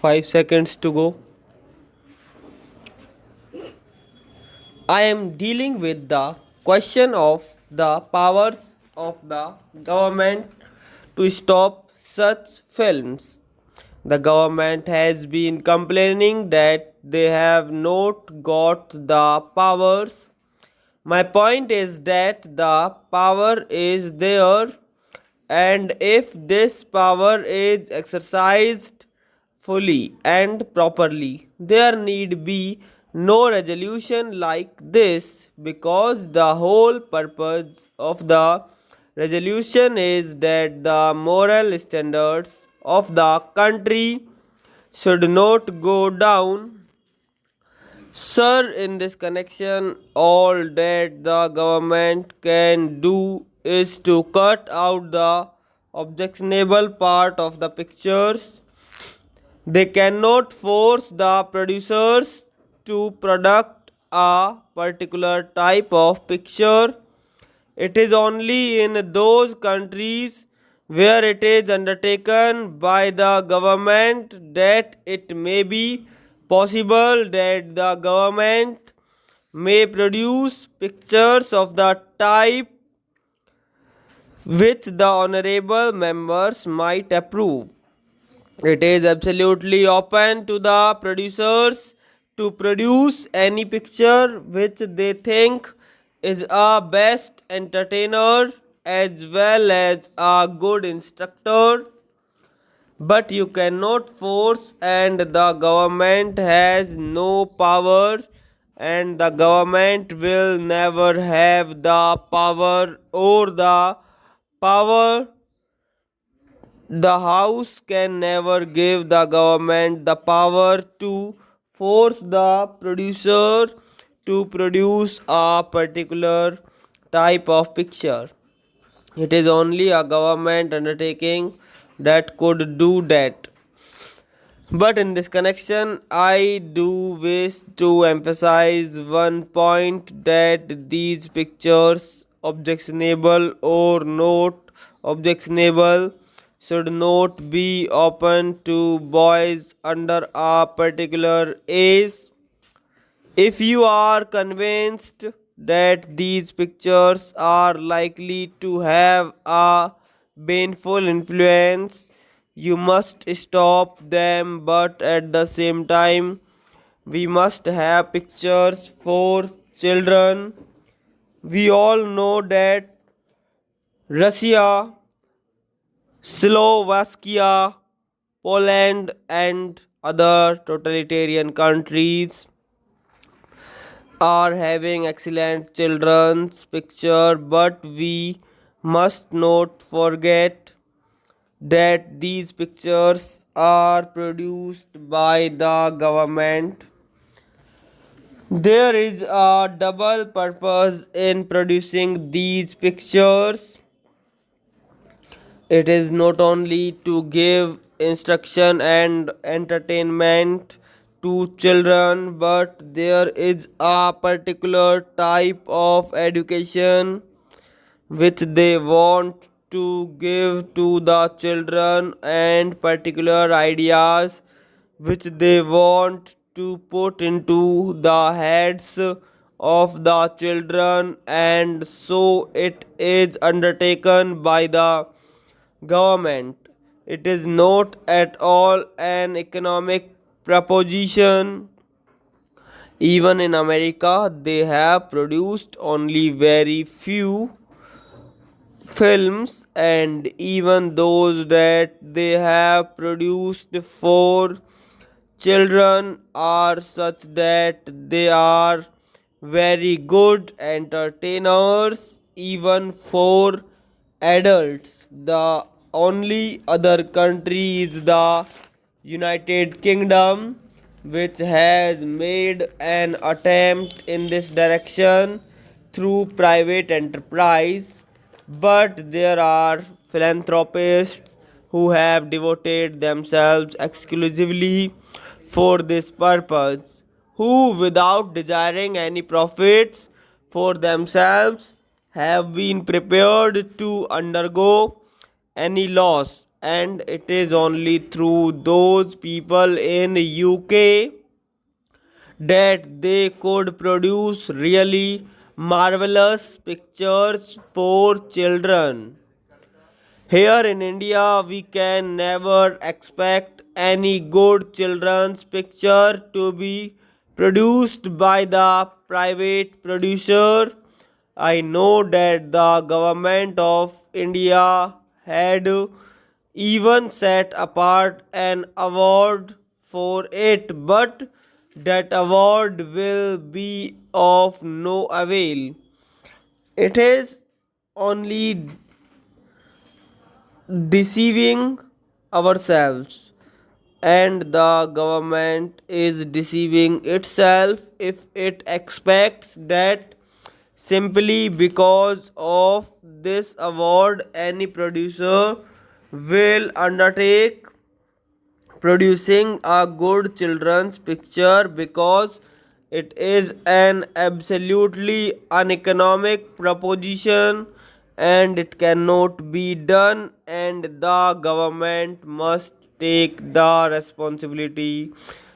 5 seconds to go. I am dealing with the question of the powers of the government to stop such films. The government has been complaining that they have not got the powers. My point is that the power is there, and if this power is exercised fully and properly, there need be no resolution like this, because the whole purpose of the resolution is that the moral standards of the country should not go down. Sir, in this connection, all that the government can do is to cut out the objectionable part of the pictures. They cannot force the producers to product a particular type of picture. It is only in those countries where it is undertaken by the government that it may be possible that the government may produce pictures of the type which the honorable members might approve. It is absolutely open to the producers to produce any picture which they think is a best entertainer as well as a good instructor, but you cannot force, and the government has no power, and the government will never have the power, or the power. The House can never give the government the power to force the producer to produce a particular type of picture. It is only a government undertaking that could do that. But in this connection, I do wish to emphasize one point, that these pictures, objectionable or not objectionable, should not be open to boys under a particular age. If you are convinced that these pictures are likely to have a baneful influence, you must stop them, but at the same time, we must have pictures for children. We all know that Russia, Slovakia, Poland, and other totalitarian countries are having excellent children's picture, but we must not forget that these pictures are produced by the government. There is a double purpose in producing these pictures. It is not only to give instruction and entertainment to children, but there is a particular type of education which they want to give to the children, and particular ideas which they want to put into the heads of the children, and so it is undertaken by the government. It is not at all an economic proposition. Even in America, they have produced only very few films, and even those that they have produced for children are such that they are very good entertainers even for adults. The only other country is the United Kingdom, which has made an attempt in this direction through private enterprise, but there are philanthropists who have devoted themselves exclusively for this purpose, who, without desiring any profits for themselves, have been prepared to undergo any loss and it is only through those people in UK that they could produce really marvelous pictures for children. Here in India, we can never expect any good children's picture to be produced by the private producer. I know that the government of India had even set apart an award for it, but that award will be of no avail. It is only deceiving ourselves, and the government is deceiving itself if it expects that simply because of this award any producer will undertake producing a good children's picture, because it is an absolutely uneconomic proposition and it cannot be done, and the government must take the responsibility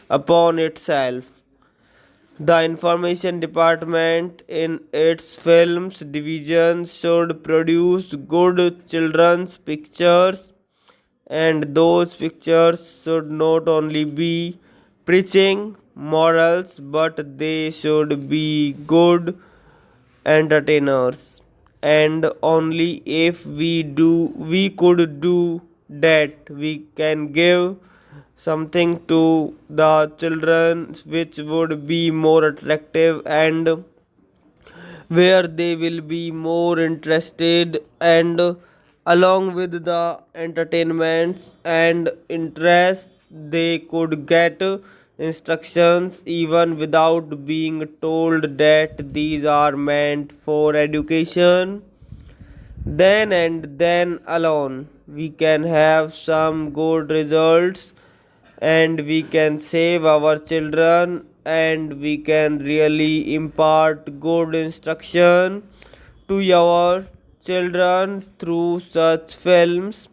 upon itself. The information department in its films division should produce good children's pictures, and those pictures should not only be preaching morals but they should be good entertainers. And only if we could do that, we can give something to the children which would be more attractive and where they will be more interested, and along with the entertainments and interest they could get instructions even without being told that these are meant for education. Then and then alone we can have some good results, and we can save our children, and we can really impart good instruction to our children through such films.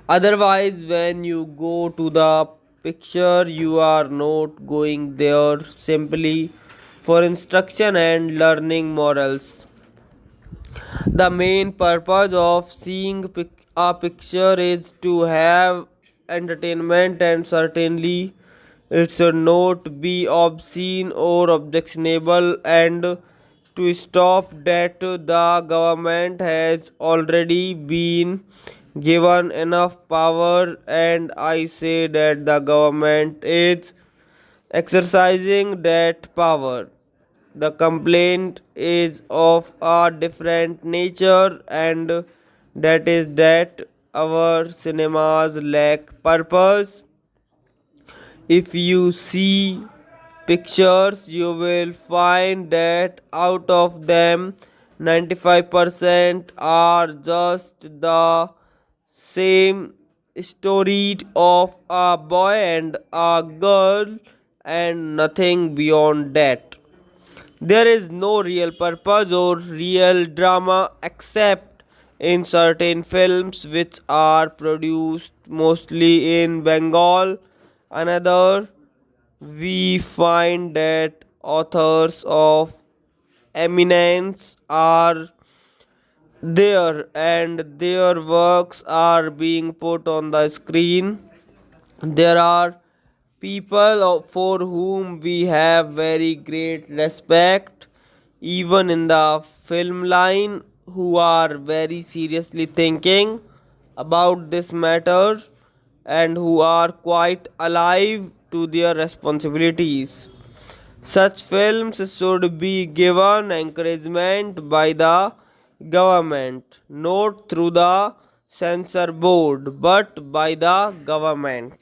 Otherwise, when you go to the picture, you are not going there simply for instruction and learning morals. The main purpose of seeing a picture is to have entertainment, and certainly it should not be obscene or objectionable. And to stop that, the government has already been given enough power, and I say that the government is exercising that power. The complaint is of a different nature, and that is that our cinemas lack purpose. If you see pictures, you will find that out of them, 95% are just the same story of a boy and a girl, and nothing beyond that. There is no real purpose or real drama except in certain films which are produced mostly in Bengal. Another, we find that authors of eminence are there and their works are being put on the screen. There are people for whom we have very great respect, even in the film line, who are very seriously thinking about this matter and who are quite alive to their responsibilities. Such films should be given encouragement by the government, not through the censor board, but by the government.